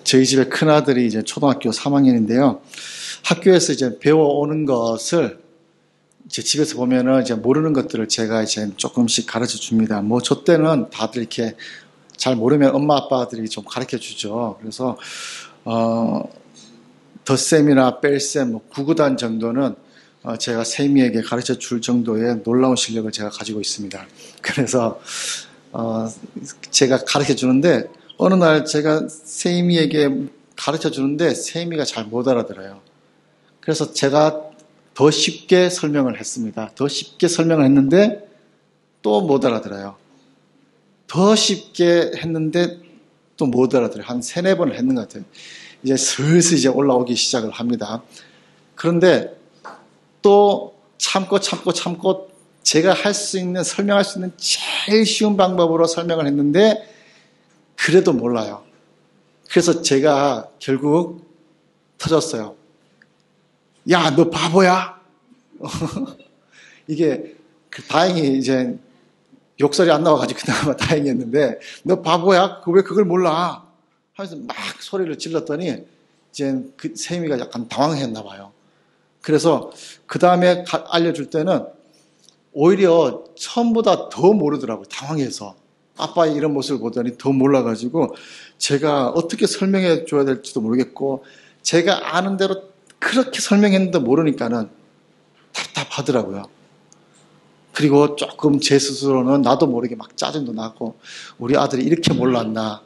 저희 집의 큰아들이 이제 초등학교 3학년인데요. 학교에서 이제 배워오는 것을 이제 집에서 보면은 이제 모르는 것들을 제가 이제 조금씩 가르쳐 줍니다. 뭐 저 때는 다들 이렇게 잘 모르면 엄마 아빠들이 좀 가르쳐 주죠. 그래서 덧셈이나 뺄셈, 뭐 구구단 정도는 제가 세미에게 가르쳐 줄 정도의 놀라운 실력을 제가 가지고 있습니다. 그래서 제가 가르쳐 주는데 어느 날 제가 세미에게 가르쳐 주는데 세미가 잘 못 알아들어요. 그래서 제가 더 쉽게 설명을 했습니다. 더 쉽게 설명을 했는데 또 못 알아들어요. 더 쉽게 했는데 또 못 알아들어요. 한 3-4번을 했는 것 같아요. 이제 슬슬 이제 올라오기 시작을 합니다. 그런데 또 참고 제가 할 수 있는, 설명할 수 있는 제일 쉬운 방법으로 설명을 했는데 그래도 몰라요. 그래서 제가 결국 터졌어요. 야, 너 바보야? 이게 다행히 이제 욕설이 안 나와가지고 그나마 다행이었는데 너 바보야? 왜 그걸 몰라? 하면서 막 소리를 질렀더니 이제 그 세미가 약간 당황했나 봐요. 그래서 그 다음에 알려줄 때는 오히려 처음보다 더 모르더라고요. 당황해서. 아빠의 이런 모습을 보더니 더 몰라가지고 제가 어떻게 설명해 줘야 될지도 모르겠고 제가 아는 대로 그렇게 설명했는데 모르니까는 답답하더라고요. 그리고 조금 제 스스로는 나도 모르게 막 짜증도 나고 우리 아들이 이렇게 몰랐나.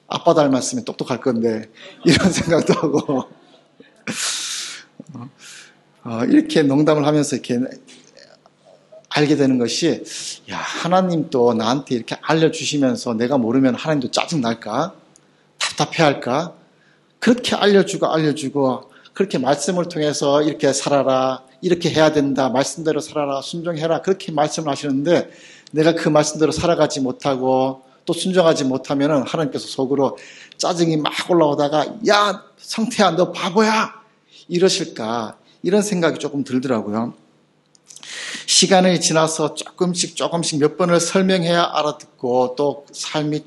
아빠 닮았으면 똑똑할 건데 이런 생각도 하고 이렇게 농담을 하면서 이렇게 알게 되는 것이 야, 하나님도 나한테 이렇게 알려주시면서 내가 모르면 하나님도 짜증날까? 답답해할까? 그렇게 알려주고 그렇게 말씀을 통해서 이렇게 살아라, 이렇게 해야 된다, 말씀대로 살아라, 순종해라 그렇게 말씀을 하시는데 내가 그 말씀대로 살아가지 못하고 또 순종하지 못하면 하나님께서 속으로 짜증이 막 올라오다가 야, 성태야 너 바보야 이러실까 이런 생각이 조금 들더라고요. 시간이 지나서 조금씩 몇 번을 설명해야 알아듣고 또 삶이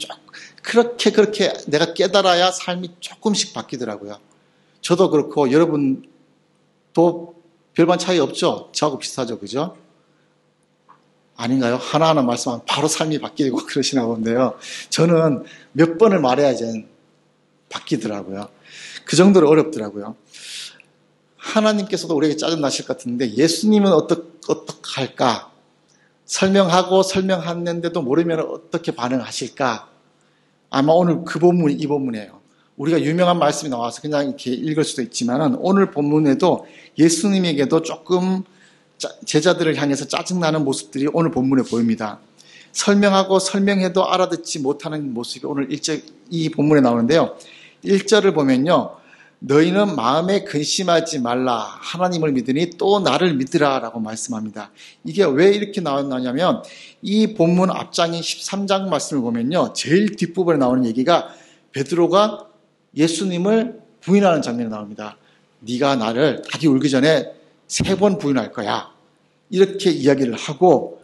그렇게 내가 깨달아야 삶이 조금씩 바뀌더라고요. 저도 그렇고 여러분도 별반 차이 없죠? 저하고 비슷하죠, 그죠? 아닌가요? 하나하나 말씀하면 바로 삶이 바뀌고 그러시나 본데요. 저는 몇 번을 말해야 이제 바뀌더라고요. 그 정도로 어렵더라고요. 하나님께서도 우리에게 짜증나실 것 같은데 예수님은 어떡할까? 설명하고 설명했는데도 모르면 어떻게 반응하실까? 아마 오늘 그 본문이 이 본문이에요. 우리가 유명한 말씀이 나와서 그냥 이렇게 읽을 수도 있지만 오늘 본문에도 예수님에게도 조금 제자들을 향해서 짜증나는 모습들이 오늘 본문에 보입니다. 설명하고 설명해도 알아듣지 못하는 모습이 오늘 이 본문에 나오는데요. 1절을 보면요. 너희는 마음에 근심하지 말라. 하나님을 믿으니 또 나를 믿으라 라고 말씀합니다. 이게 왜 이렇게 나왔냐면 이 본문 앞장인 13장 말씀을 보면요. 제일 뒷부분에 나오는 얘기가 베드로가 예수님을 부인하는 장면이 나옵니다. 네가 나를 닭이 울기 전에 3번 부인할 거야. 이렇게 이야기를 하고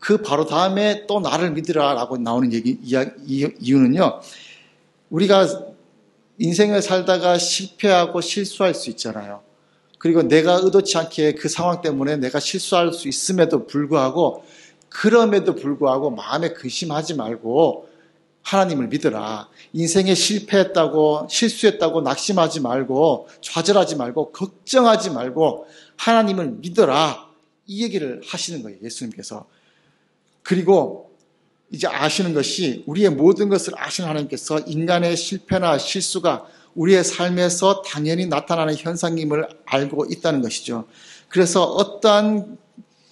그 바로 다음에 또 나를 믿으라 라고 나오는 이유는요. 우리가 인생을 살다가 실패하고 실수할 수 있잖아요. 그리고 내가 의도치 않게 그 상황 때문에 내가 실수할 수 있음에도 불구하고 그럼에도 불구하고 마음에 근심하지 말고 하나님을 믿으라. 인생에 실패했다고 실수했다고 낙심하지 말고 좌절하지 말고 걱정하지 말고 하나님을 믿어라. 이 얘기를 하시는 거예요. 예수님께서. 그리고 이제 아시는 것이 우리의 모든 것을 아시는 하나님께서 인간의 실패나 실수가 우리의 삶에서 당연히 나타나는 현상임을 알고 있다는 것이죠. 그래서 어떠한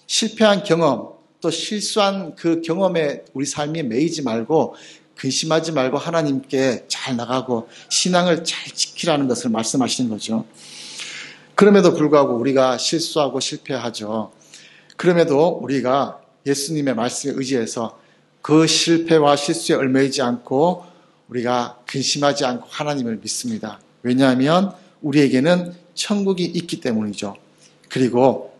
실패한 경험 또 실수한 그 경험에 우리 삶이 매이지 말고 근심하지 말고 하나님께 잘 나가고 신앙을 잘 지키라는 것을 말씀하시는 거죠. 그럼에도 불구하고 우리가 실수하고 실패하죠. 그럼에도 우리가 예수님의 말씀에 의지해서 그 실패와 실수에 얽매이지 않고 우리가 근심하지 않고 하나님을 믿습니다. 왜냐하면 우리에게는 천국이 있기 때문이죠. 그리고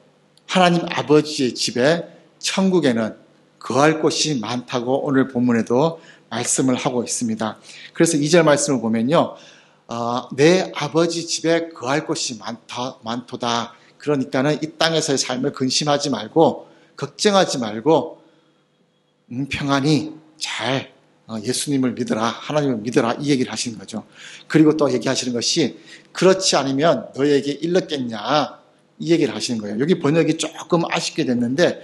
하나님 아버지의 집에 천국에는 거할 곳이 많다고 오늘 본문에도 말씀을 하고 있습니다. 그래서 2절 말씀을 보면요. 내 아버지 집에 거할 곳이 많도다. 그러니까는 이 땅에서의 삶을 근심하지 말고 걱정하지 말고 평안히 잘 예수님을 믿어라, 하나님을 믿어라, 이 얘기를 하시는 거죠. 그리고 또 얘기하시는 것이 그렇지 않으면 너에게 일렀겠냐, 이 얘기를 하시는 거예요. 여기 번역이 조금 아쉽게 됐는데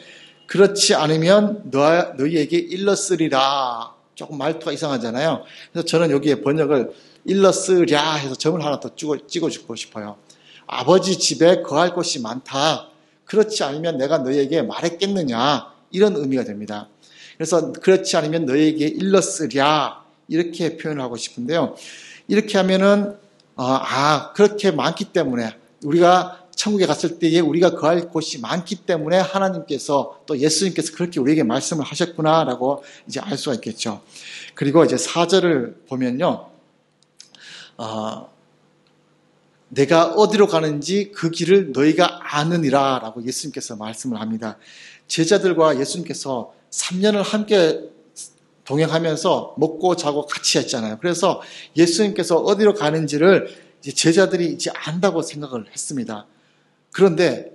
그렇지 않으면 너희에게 일렀으리라. 조금 말투가 이상하잖아요. 그래서 저는 여기에 번역을 일렀으랴 해서 점을 하나 더 찍어주고 싶어요. 아버지 집에 거할 곳이 많다. 그렇지 않으면 내가 너희에게 말했겠느냐, 이런 의미가 됩니다. 그래서 그렇지 않으면 너희에게 일렀으랴, 이렇게 표현하고 싶은데요. 이렇게 하면은 그렇게 많기 때문에, 우리가 천국에 갔을 때에 우리가 거할 곳이 많기 때문에 하나님께서 또 예수님께서 그렇게 우리에게 말씀을 하셨구나라고 이제 알 수가 있겠죠. 그리고 이제 4절을 보면요. 내가 어디로 가는지 그 길을 너희가 아느니라 라고 예수님께서 말씀을 합니다. 제자들과 예수님께서 3년을 함께 동행하면서 먹고 자고 같이 했잖아요. 그래서 예수님께서 어디로 가는지를 이제 제자들이 이제 안다고 생각을 했습니다. 그런데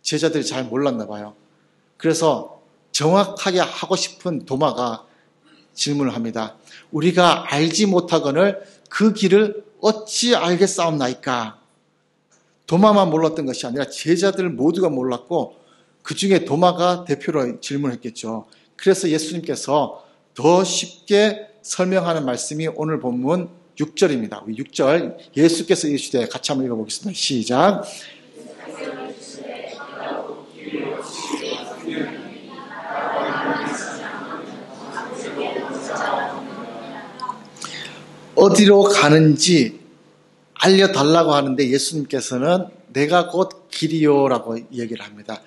제자들이 잘 몰랐나 봐요. 그래서 정확하게 하고 싶은 도마가 질문을 합니다. 우리가 알지 못하거늘 그 길을 어찌 알겠사옵나이까? 도마만 몰랐던 것이 아니라 제자들 모두가 몰랐고 그 중에 도마가 대표로 질문했겠죠. 그래서 예수님께서 더 쉽게 설명하는 말씀이 오늘 본문 6절입니다. 6절 예수께서 이르시되, 같이 한번 읽어보겠습니다. 시작. 어디로 가는지 알려달라고 하는데 예수님께서는 내가 곧 길이요라고 얘기를 합니다.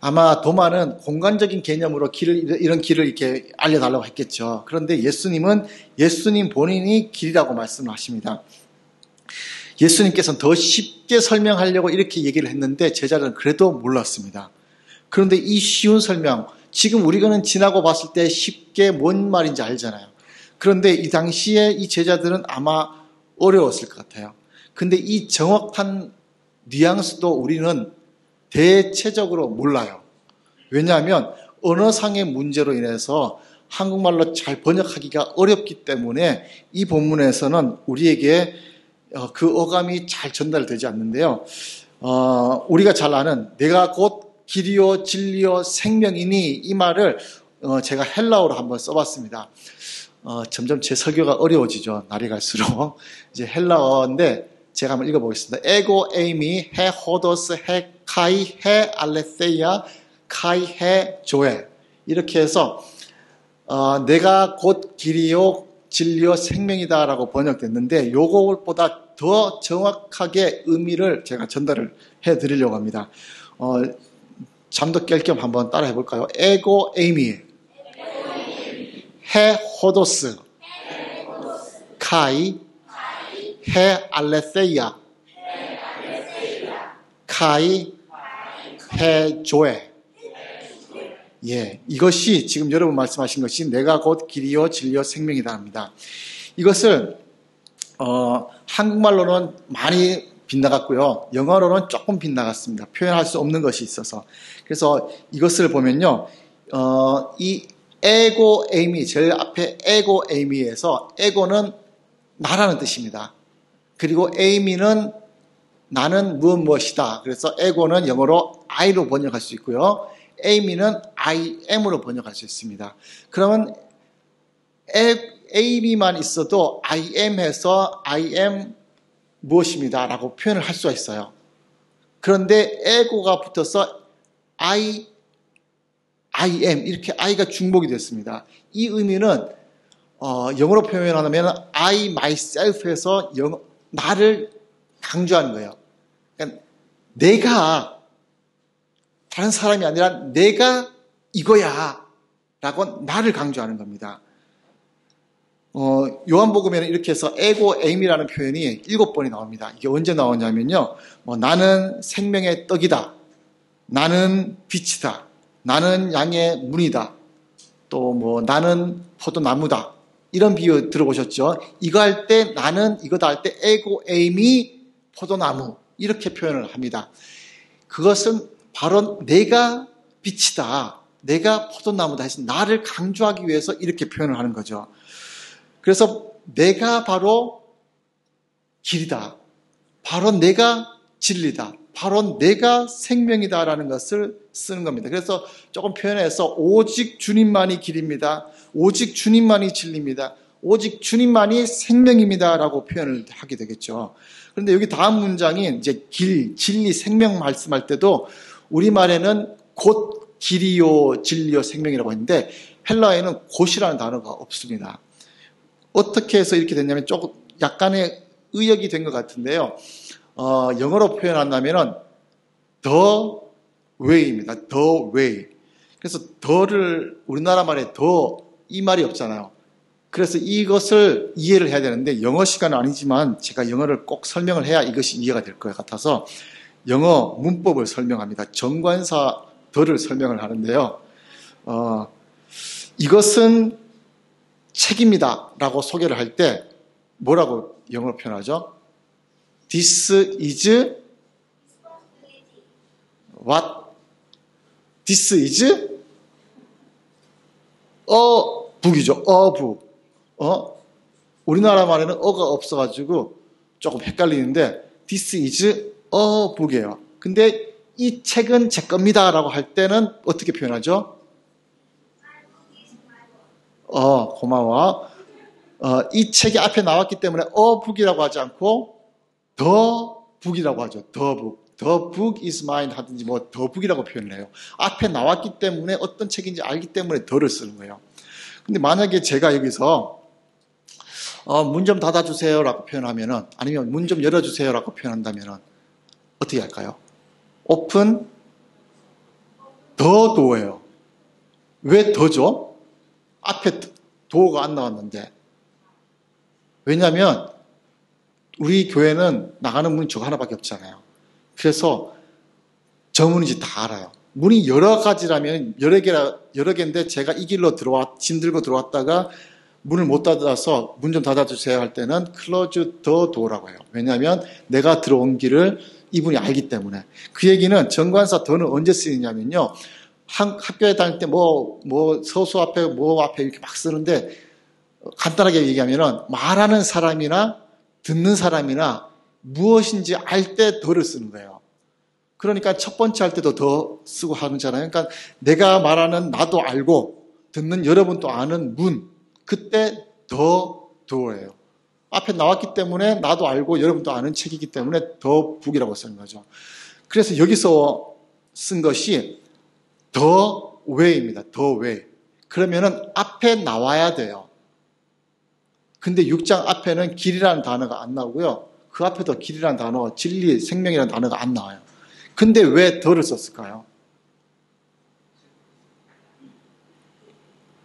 아마 도마는 공간적인 개념으로 이런 길을 이렇게 알려달라고 했겠죠. 그런데 예수님은 예수님 본인이 길이라고 말씀을 하십니다. 예수님께서는 더 쉽게 설명하려고 이렇게 얘기를 했는데 제자들은 그래도 몰랐습니다. 그런데 이 쉬운 설명, 지금 우리가 지나고 봤을 때 쉽게 뭔 말인지 알잖아요. 그런데 이 당시에 이 제자들은 아마 어려웠을 것 같아요. 근데 이 정확한 뉘앙스도 우리는 대체적으로 몰라요. 왜냐하면 언어상의 문제로 인해서 한국말로 잘 번역하기가 어렵기 때문에 이 본문에서는 우리에게 그 어감이 잘 전달되지 않는데요. 우리가 잘 아는 내가 곧 길이요 진리요 생명이니, 이 말을 제가 헬라어로 한번 써봤습니다. 점점 제 설교가 어려워지죠. 날이 갈수록. 이제 헬라어인데 제가 한번 읽어보겠습니다. 에고 에이미 해 호도스 해 카이 해 알레세이아 카이 해 조에, 이렇게 해서 내가 곧 길이요 진리요 생명이다라고 번역됐는데 요것보다 더 정확하게 의미를 제가 전달을 해드리려고 합니다. 잠도 깰 겸 한번 따라 해볼까요? 에고 에이미 해 호도스 카이 해 알레세이아 카이 해 조에. 예, 이것이 지금 여러분 말씀하신 것이 내가 곧 길이요 진리요 생명이다 합니다. 이것을 한국말로는 많이 빗나갔고요. 영어로는 조금 빗나갔습니다. 표현할 수 없는 것이 있어서. 그래서 이것을 보면요. 이 에고 에이미, 제일 앞에 에고 에이미에서 에고는 나라는 뜻입니다. 그리고 에이미는 나는 무엇이다. 그래서 에고는 영어로 I로 번역할 수 있고요. 에이미는 I am으로 번역할 수 있습니다. 그러면 에이미만 있어도 I am 해서 I am 무엇입니다 라고 표현을 할 수가 있어요. 그런데 에고가 붙어서 I am, 이렇게 I가 중복이 됐습니다. 이 의미는 영어로 표현하면 I myself 해서 나를 강조하는 거예요. 그러니까 내가 다른 사람이 아니라 내가 이거야 라고 나를 강조하는 겁니다. 요한복음에는 이렇게 해서 에고 에임이라는 표현이 7번이 나옵니다. 이게 언제 나오냐면요. 나는 생명의 떡이다. 나는 빛이다. 나는 양의 문이다. 또 나는 포도나무다. 이런 비유 들어보셨죠? 이거 할 때 나는 이거다 할 때 에고 에임이 포도나무 이렇게 표현을 합니다. 그것은 바로 내가 빛이다. 내가 포도나무다 해서 나를 강조하기 위해서 이렇게 표현을 하는 거죠. 그래서 내가 바로 길이다. 바로 내가 진리다. 바로 내가 생명이다라는 것을 쓰는 겁니다. 그래서 조금 표현해서 오직 주님만이 길입니다. 오직 주님만이 진리입니다. 오직 주님만이 생명입니다라고 표현을 하게 되겠죠. 그런데 여기 다음 문장이 이제 길, 진리, 생명 말씀할 때도 우리말에는 곧 길이요, 진리요, 생명이라고 했는데 헬라어에는 곧이라는 단어가 없습니다. 어떻게 해서 이렇게 됐냐면 조금 약간의 의역이 된 것 같은데요. 영어로 표현한다면은 the way입니다. the way. 그래서 the를 우리나라 말에 the 이 말이 없잖아요. 그래서 이것을 이해를 해야 되는데 영어 시간은 아니지만 제가 영어를 꼭 설명을 해야 이것이 이해가 될 것 같아서 영어 문법을 설명합니다. 정관사 the를 설명을 하는데요. 이것은 책입니다 라고 소개를 할 때 뭐라고 영어로 표현하죠? This is what? This is a book이죠. a book. 우리나라 말에는 어가 없어가지고 조금 헷갈리는데 This is a book이에요. 근데 이 책은 제 겁니다 라고 할 때는 어떻게 표현하죠? 고마워. 이 책이 앞에 나왔기 때문에 book이라고 하지 않고 the book이라고 하죠. the book. The book is mine 하든지 뭐 the book이라고 표현을 해요. 앞에 나왔기 때문에 어떤 책인지 알기 때문에 the를 쓰는 거예요. 근데 만약에 제가 여기서 문 좀 닫아주세요 라고 표현하면은 아니면 문 좀 열어주세요 라고 표현한다면은 어떻게 할까요? open the door예요. 왜 the죠? 앞에 door가 안 나왔는데. 왜냐하면 우리 교회는 나가는 문이 저거 하나밖에 없잖아요. 그래서 저 문인지 다 알아요. 문이 여러 가지라면 여러 개인데 제가 이 길로 짐 들고 들어왔다가 문을 못 닫아서 문 좀 닫아주세요 할 때는 close the door라고 해요. 왜냐하면 내가 들어온 길을 이분이 알기 때문에. 그 얘기는 정관사 the는 언제 쓰이냐면요. 학교에 다닐 때 서수 앞에 뭐 앞에 이렇게 막 쓰는데 간단하게 얘기하면은 말하는 사람이나 듣는 사람이나 무엇인지 알 때 the를 쓰는 거예요. 그러니까 첫 번째 할 때도 the 쓰고 하잖아요. 그러니까 내가 말하는 나도 알고 듣는 여러분도 아는 문 그때 the door예요. 앞에 나왔기 때문에 나도 알고 여러분도 아는 책이기 때문에 the book이라고 쓰는 거죠. 그래서 여기서 쓴 것이 the way입니다. the way. 그러면은 앞에 나와야 돼요. 근데 6장 앞에는 길이라는 단어가 안 나오고요. 그 앞에도 길이라는 단어, 진리, 생명이라는 단어가 안 나와요. 근데 왜 the를 썼을까요?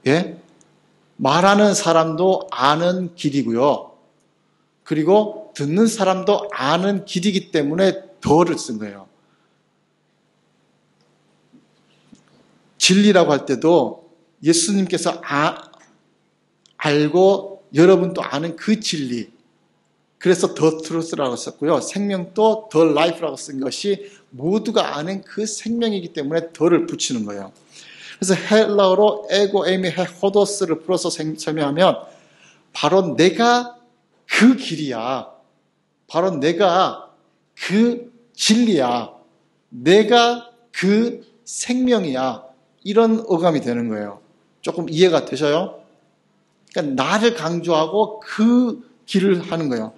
예? 말하는 사람도 아는 길이고요. 그리고 듣는 사람도 아는 길이기 때문에 the를 쓴 거예요. 진리라고 할 때도 예수님께서 알고 여러분도 아는 그 진리. 그래서 the truth라고 썼고요. 생명도 the life라고 쓴 것이 모두가 아는 그 생명이기 때문에 the를 붙이는 거예요. 그래서 헬라어로 에고 에미 헤호도스를 풀어서 설명하면 바로 내가 그 길이야. 바로 내가 그 진리야. 내가 그 생명이야. 이런 어감이 되는 거예요. 조금 이해가 되셔요? 그러니까 나를 강조하고 그 길을 하는 거예요.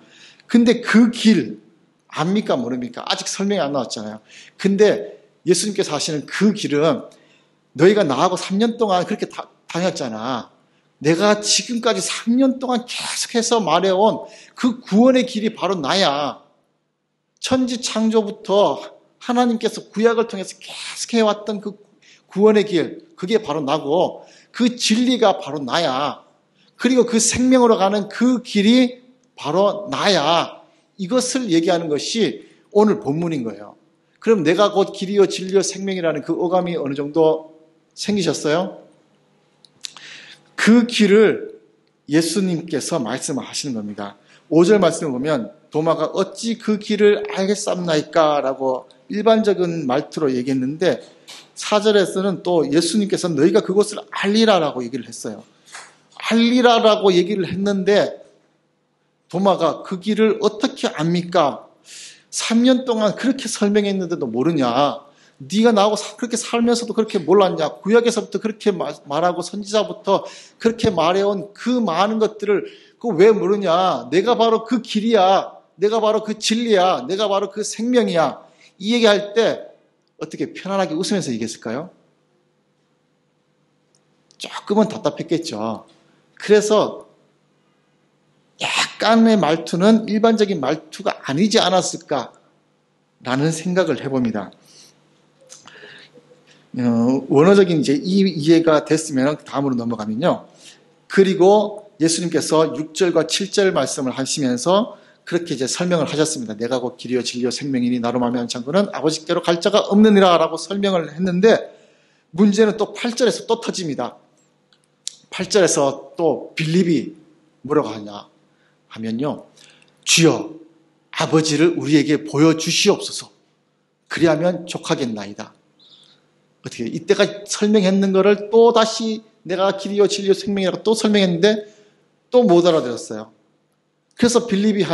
근데 그 길 압니까 모릅니까? 아직 설명이 안 나왔잖아요. 근데 예수님께서 하시는 그 길은 너희가 나하고 3년 동안 그렇게 다녔잖아. 내가 지금까지 3년 동안 계속해서 말해온 그 구원의 길이 바로 나야. 천지 창조부터 하나님께서 구약을 통해서 계속 해왔던 그 구원의 길, 그게 바로 나고 그 진리가 바로 나야. 그리고 그 생명으로 가는 그 길이 바로 나야. 이것을 얘기하는 것이 오늘 본문인 거예요. 그럼 내가 곧 길이요 진리요 생명이라는 그 어감이 어느 정도 생기셨어요? 그 길을 예수님께서 말씀을 하시는 겁니다. 5절 말씀을 보면 도마가 어찌 그 길을 알겠삼나이까 라고 일반적인 말투로 얘기했는데 4절에서는 또 예수님께서 너희가 그곳을 알리라 라고 얘기를 했어요. 알리라 라고 얘기를 했는데 도마가 그 길을 어떻게 압니까? 3년 동안 그렇게 설명했는데도 모르냐? 네가 나하고 그렇게 살면서도 그렇게 몰랐냐? 구약에서부터 그렇게 말하고 선지자부터 그렇게 말해온 그 많은 것들을 그거 왜 모르냐? 내가 바로 그 길이야. 내가 바로 그 진리야. 내가 바로 그 생명이야. 이 얘기할 때 어떻게 편안하게 웃으면서 얘기했을까요? 조금은 답답했겠죠. 그래서 약간의 말투는 일반적인 말투가 아니지 않았을까라는 생각을 해봅니다. 원어적인 이제 이해가 됐으면 다음으로 넘어가면요. 그리고 예수님께서 6절과 7절 말씀을 하시면서 그렇게 이제 설명을 하셨습니다. 내가 곧 길이요 진리요 생명이니 나로 말미암은 창고는 아버지께로 갈 자가 없느니라 라고 설명을 했는데 문제는 또 8절에서 또 터집니다. 8절에서 또 빌립이 뭐라고 하냐 하면요. 주여 아버지를 우리에게 보여주시옵소서. 그리하면 족하겠나이다. 어떻게 이때까지 설명했는 거를 또 다시 내가 길이요 진리요 생명이라고 또 설명했는데 또 못 알아들었어요. 그래서 빌립이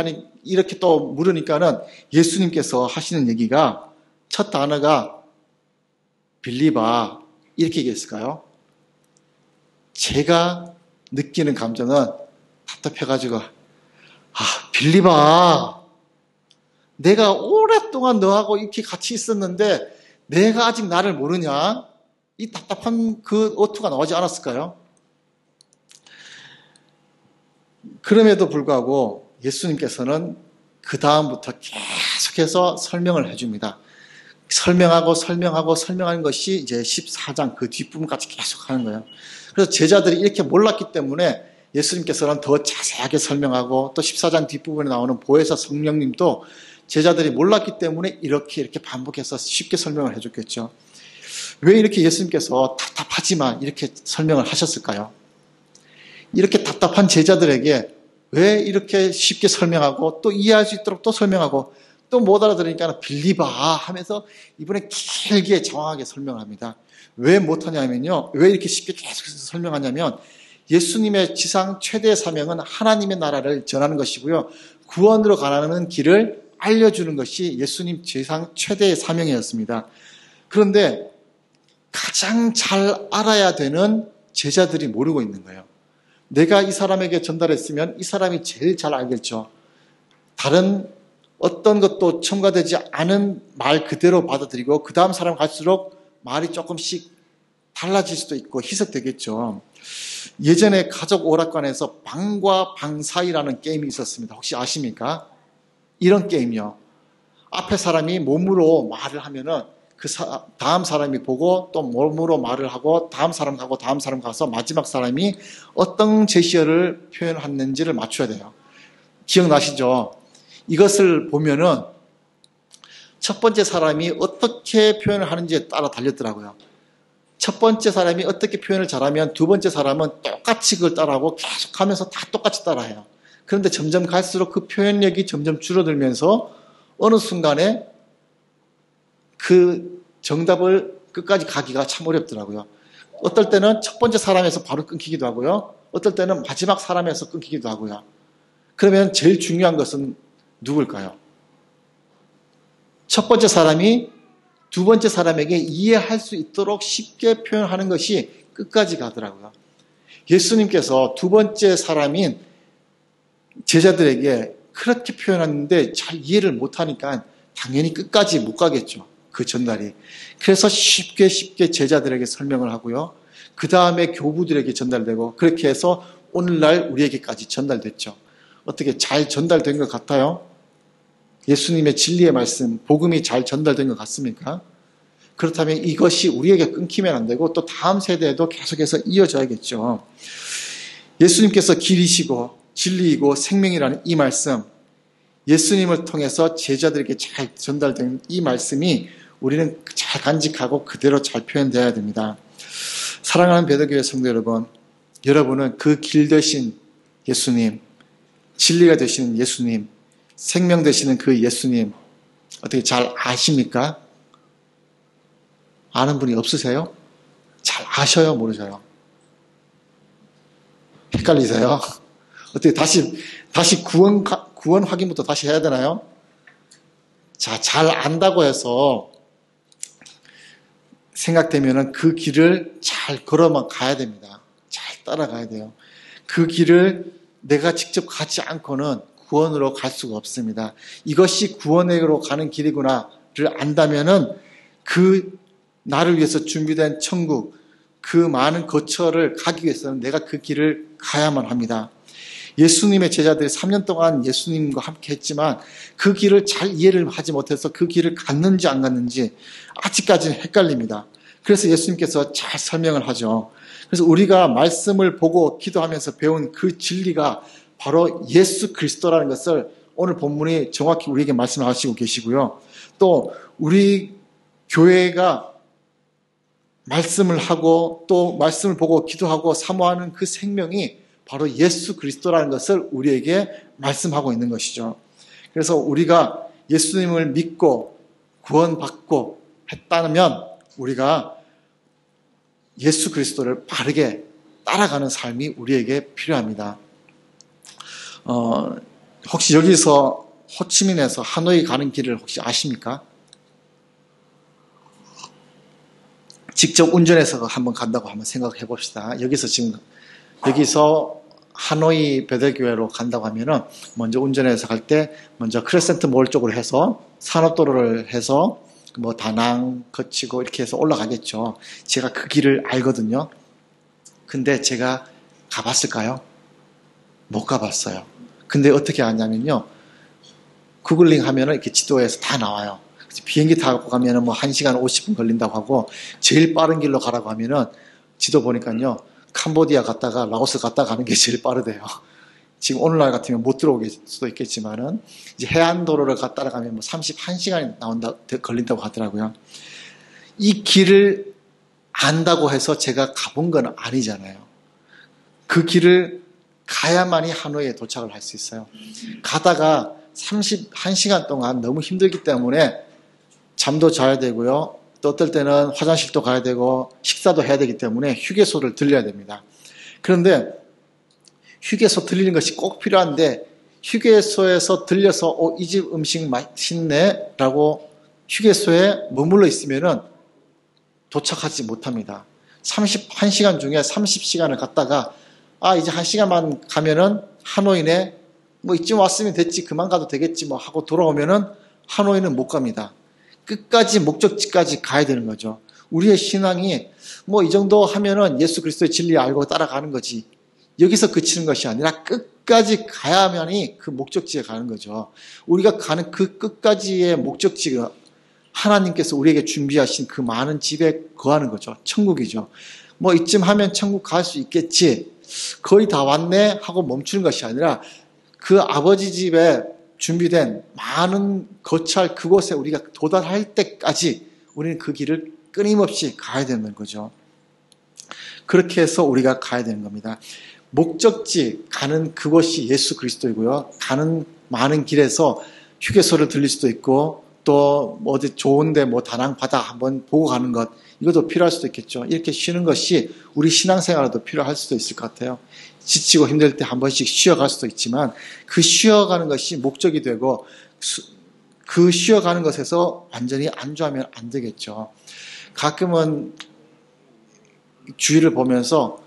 이렇게 또 물으니까는 예수님께서 하시는 얘기가 첫 단어가 빌립아 이렇게 얘기했을까요? 제가 느끼는 감정은 답답해가지고 빌립아 내가 오랫동안 너하고 이렇게 같이 있었는데 내가 아직 나를 모르냐? 이 답답한 그 어투가 나오지 않았을까요? 그럼에도 불구하고 예수님께서는 그 다음부터 계속해서 설명을 해줍니다. 설명하는 것이 이제 14장 그 뒷부분까지 계속 하는 거예요. 그래서 제자들이 이렇게 몰랐기 때문에 예수님께서는 더 자세하게 설명하고 또 14장 뒷부분에 나오는 보혜사 성령님도 제자들이 몰랐기 때문에 이렇게 반복해서 쉽게 설명을 해줬겠죠. 왜 이렇게 예수님께서 답답하지만 이렇게 설명을 하셨을까요? 이렇게 답답한 제자들에게 왜 이렇게 쉽게 설명하고 또 이해할 수 있도록 또 설명하고 또 못 알아들으니까 빌립아 하면서 이번에 길게 장황하게 설명을 합니다. 왜 못하냐면요. 왜 이렇게 쉽게 계속해서 설명하냐면 예수님의 지상 최대의 사명은 하나님의 나라를 전하는 것이고요. 구원으로 가는 길을 알려주는 것이 예수님 지상 최대의 사명이었습니다. 그런데 가장 잘 알아야 되는 제자들이 모르고 있는 거예요. 내가 이 사람에게 전달했으면 이 사람이 제일 잘 알겠죠. 다른 어떤 것도 첨가되지 않은 말 그대로 받아들이고 그 다음 사람 갈수록 말이 조금씩 달라질 수도 있고 희석되겠죠. 예전에 가족 오락관에서 방과 방 사이라는 게임이 있었습니다. 혹시 아십니까? 이런 게임이요. 앞에 사람이 몸으로 말을 하면은 다음 사람이 보고 또 몸으로 말을 하고 다음 사람 가고 다음 사람 가서 마지막 사람이 어떤 제시어를 표현했는지를 맞춰야 돼요. 기억나시죠? 이것을 보면은 첫 번째 사람이 어떻게 표현을 하는지에 따라 달렸더라고요. 첫 번째 사람이 어떻게 표현을 잘하면 두 번째 사람은 똑같이 그걸 따라하고 계속하면서 다 똑같이 따라해요. 그런데 점점 갈수록 그 표현력이 점점 줄어들면서 어느 순간에 그 정답을 끝까지 가기가 참 어렵더라고요. 어떨 때는 첫 번째 사람에서 바로 끊기기도 하고요. 어떨 때는 마지막 사람에서 끊기기도 하고요. 그러면 제일 중요한 것은 누굴까요? 첫 번째 사람이 두 번째 사람에게 이해할 수 있도록 쉽게 표현하는 것이 끝까지 가더라고요. 예수님께서 두 번째 사람인 제자들에게 그렇게 표현하는데 잘 이해를 못하니까 당연히 끝까지 못 가겠죠. 그 전달이. 그래서 쉽게 제자들에게 설명을 하고요. 그 다음에 교부들에게 전달되고 그렇게 해서 오늘날 우리에게까지 전달됐죠. 어떻게 잘 전달된 것 같아요? 예수님의 진리의 말씀, 복음이 잘 전달된 것 같습니까? 그렇다면 이것이 우리에게 끊기면 안 되고 또 다음 세대에도 계속해서 이어져야겠죠. 예수님께서 길이시고 진리이고 생명이라는 이 말씀, 예수님을 통해서 제자들에게 잘 전달된 이 말씀이 우리는 잘 간직하고 그대로 잘 표현되어야 됩니다. 사랑하는 배도교회 성도 여러분, 여러분은 그 길 대신 예수님, 진리가 되시는 예수님, 생명 되시는 그 예수님 어떻게 잘 아십니까? 아는 분이 없으세요? 잘 아셔요? 모르셔요? 헷갈리세요? 어떻게 다시 구원 확인부터 다시 해야 되나요? 자, 잘 안다고 해서 생각되면은 그 길을 잘 걸어만 가야 됩니다. 잘 따라가야 돼요. 그 길을 내가 직접 가지 않고는 구원으로 갈 수가 없습니다. 이것이 구원으로 가는 길이구나를 안다면은 그 나를 위해서 준비된 천국, 그 많은 거처를 가기 위해서는 내가 그 길을 가야만 합니다. 예수님의 제자들이 3년 동안 예수님과 함께 했지만 그 길을 잘 이해를 하지 못해서 그 길을 갔는지 안 갔는지 아직까지는 헷갈립니다. 그래서 예수님께서 잘 설명을 하죠. 그래서 우리가 말씀을 보고 기도하면서 배운 그 진리가 바로 예수 그리스도라는 것을 오늘 본문이 정확히 우리에게 말씀하시고 계시고요. 또 우리 교회가 말씀을 하고 또 말씀을 보고 기도하고 사모하는 그 생명이 바로 예수 그리스도라는 것을 우리에게 말씀하고 있는 것이죠. 그래서 우리가 예수님을 믿고 구원받고 했다면 우리가 예수 그리스도를 바르게 따라가는 삶이 우리에게 필요합니다. 혹시 여기서 호치민에서 하노이 가는 길을 혹시 아십니까? 직접 운전해서 한번 간다고 한번 생각해 봅시다. 여기서 하노이 베델교회로 간다고 하면은 먼저 운전해서 갈 때 먼저 크레센트 몰 쪽으로 해서 산업도로를 해서 뭐 다낭 거치고 이렇게 해서 올라가겠죠. 제가 그 길을 알거든요. 근데 제가 가봤을까요? 못 가봤어요. 근데 어떻게 하냐면요. 구글링 하면은 이렇게 지도에서 다 나와요. 비행기 타고 가면은 뭐 1시간 50분 걸린다고 하고 제일 빠른 길로 가라고 하면은 지도 보니까요. 캄보디아 갔다가 라오스 갔다가 가는 게 제일 빠르대요. 지금 오늘날 같으면 못 들어오길 수도 있겠지만은 이제 해안도로를 갔다가 가면 뭐 31시간이 걸린다고 하더라고요. 이 길을 안다고 해서 제가 가본 건 아니잖아요. 그 길을 가야만이 하노이에 도착을 할 수 있어요. 가다가 31시간 동안 너무 힘들기 때문에 잠도 자야 되고요. 또 어떨 때는 화장실도 가야 되고 식사도 해야 되기 때문에 휴게소를 들려야 됩니다. 그런데 휴게소 들리는 것이 꼭 필요한데 휴게소에서 들려서 이 집 음식 맛있네 라고 휴게소에 머물러 있으면은 도착하지 못합니다. 31시간 중에 30시간을 갔다가 이제 1시간만 가면은 하노이네 뭐 이쯤 왔으면 됐지 그만 가도 되겠지 뭐 하고 돌아오면은 하노이는 못 갑니다. 끝까지 목적지까지 가야 되는 거죠. 우리의 신앙이 뭐 이 정도 하면은 예수 그리스도의 진리 알고 따라가는 거지. 여기서 그치는 것이 아니라 끝까지 가야만이 그 목적지에 가는 거죠. 우리가 가는 그 끝까지의 목적지가 하나님께서 우리에게 준비하신 그 많은 집에 거하는 거죠. 천국이죠. 뭐 이쯤 하면 천국 갈 수 있겠지. 거의 다 왔네 하고 멈추는 것이 아니라 그 아버지 집에 준비된 많은 거처할 그곳에 우리가 도달할 때까지 우리는 그 길을 끊임없이 가야 되는 거죠. 그렇게 해서 우리가 가야 되는 겁니다. 목적지 가는 그곳이 예수 그리스도이고요. 가는 많은 길에서 휴게소를 들릴 수도 있고 또 어디 좋은데 뭐 다낭 바다 한번 보고 가는 것 이것도 필요할 수도 있겠죠. 이렇게 쉬는 것이 우리 신앙생활에도 필요할 수도 있을 것 같아요. 지치고 힘들 때 한 번씩 쉬어갈 수도 있지만 그 쉬어가는 것이 목적이 되고 그 쉬어가는 것에서 완전히 안주하면 안 되겠죠. 가끔은 주위를 보면서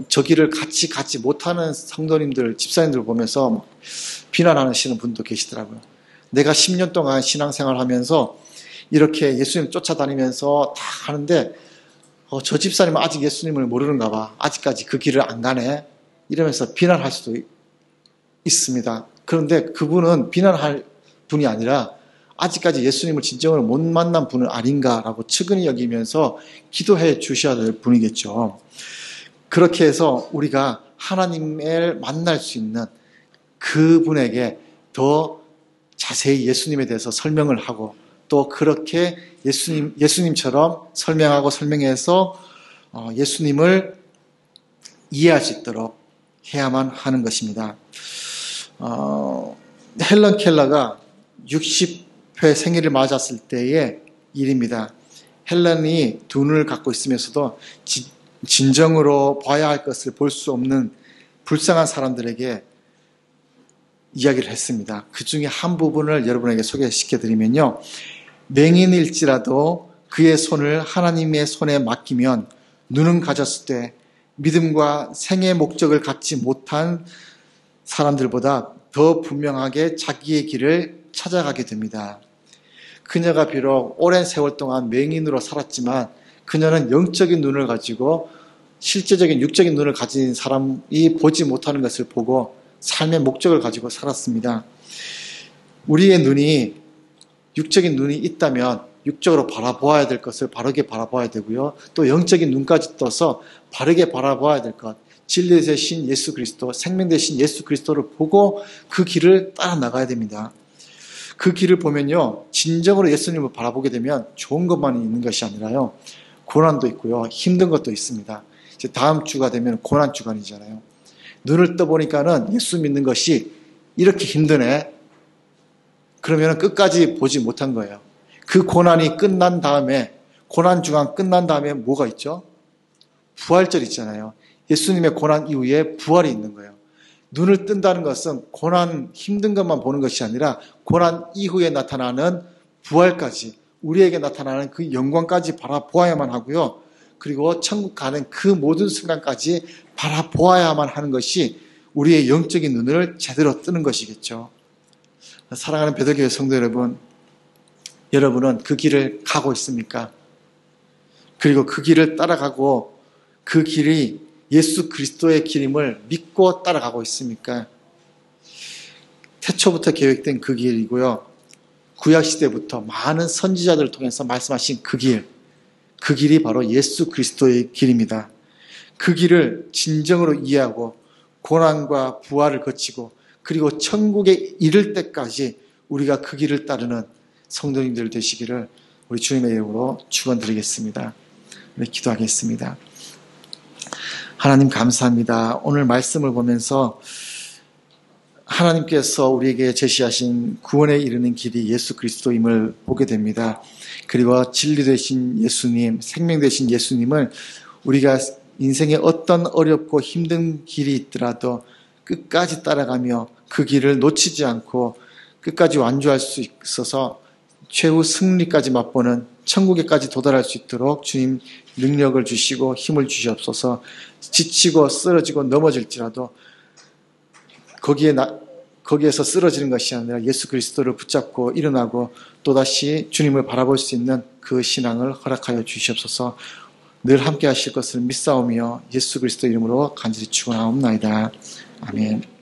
저 길을 같이 가지 못하는 성도님들, 집사님들 보면서 비난하시는 분도 계시더라고요. 내가 10년 동안 신앙생활 하면서 이렇게 예수님 쫓아다니면서 다 하는데 저 집사님은 아직 예수님을 모르는가 봐. 아직까지 그 길을 안 가네. 이러면서 비난할 수도 있습니다. 그런데 그분은 비난할 분이 아니라 아직까지 예수님을 진정으로 못 만난 분은 아닌가라고 측은히 여기면서 기도해 주셔야 될 분이겠죠. 그렇게 해서 우리가 하나님을 만날 수 있는 그분에게 더 자세히 예수님에 대해서 설명을 하고 또 그렇게 예수님처럼 설명하고 설명해서 예수님을 이해할 수 있도록 해야만 하는 것입니다. 헬런 켈러가 60회 생일을 맞았을 때의 일입니다. 헬런이 두 눈을 갖고 있으면서도 진정으로 봐야 할 것을 볼 수 없는 불쌍한 사람들에게 이야기를 했습니다. 그 중에 한 부분을 여러분에게 소개시켜드리면요. 맹인일지라도 그의 손을 하나님의 손에 맡기면 눈은 가졌을 때 믿음과 생의 목적을 갖지 못한 사람들보다 더 분명하게 자기의 길을 찾아가게 됩니다. 그녀가 비록 오랜 세월 동안 맹인으로 살았지만 그녀는 영적인 눈을 가지고 실제적인 육적인 눈을 가진 사람이 보지 못하는 것을 보고 삶의 목적을 가지고 살았습니다. 우리의 눈이 육적인 눈이 있다면 육적으로 바라보아야 될 것을 바르게 바라보아야 되고요. 또 영적인 눈까지 떠서 바르게 바라보아야 될 것, 진리 되신 예수 그리스도, 생명 되신 예수 그리스도를 보고 그 길을 따라 나가야 됩니다. 그 길을 보면요, 진정으로 예수님을 바라보게 되면 좋은 것만 있는 것이 아니라요, 고난도 있고요, 힘든 것도 있습니다. 이제 다음 주가 되면 고난 주간이잖아요. 눈을 떠보니까는 예수 믿는 것이 이렇게 힘드네. 그러면 끝까지 보지 못한 거예요. 그 고난이 끝난 다음에, 고난 주간 끝난 다음에 뭐가 있죠? 부활절 있잖아요. 예수님의 고난 이후에 부활이 있는 거예요. 눈을 뜬다는 것은 고난, 힘든 것만 보는 것이 아니라 고난 이후에 나타나는 부활까지, 우리에게 나타나는 그 영광까지 바라보아야만 하고요. 그리고 천국 가는 그 모든 순간까지 바라보아야만 하는 것이 우리의 영적인 눈을 제대로 뜨는 것이겠죠. 사랑하는 베들교회 성도 여러분, 여러분은 그 길을 가고 있습니까? 그리고 그 길을 따라가고 그 길이 예수 그리스도의 길임을 믿고 따라가고 있습니까? 태초부터 계획된 그 길이고요. 구약시대부터 많은 선지자들을 통해서 말씀하신 그 길이 바로 예수 그리스도의 길입니다. 그 길을 진정으로 이해하고 고난과 부활을 거치고 그리고 천국에 이를 때까지 우리가 그 길을 따르는 성도님들 되시기를 우리 주님의 이름으로 축원드리겠습니다. 네, 기도하겠습니다. 하나님 감사합니다. 오늘 말씀을 보면서 하나님께서 우리에게 제시하신 구원에 이르는 길이 예수 그리스도임을 보게 됩니다. 그리고 진리 되신 예수님, 생명 되신 예수님을 우리가 인생에 어떤 어렵고 힘든 길이 있더라도 끝까지 따라가며 그 길을 놓치지 않고 끝까지 완주할 수 있어서 최후 승리까지 맛보는 천국에까지 도달할 수 있도록 주님 능력을 주시고 힘을 주시옵소서. 지치고 쓰러지고 넘어질지라도 거기에서 쓰러지는 것이 아니라 예수 그리스도를 붙잡고 일어나고 또다시 주님을 바라볼 수 있는 그 신앙을 허락하여 주시옵소서. 늘 함께 하실 것을 믿사오며 예수 그리스도 이름으로 간절히 축원하옵나이다. 아멘.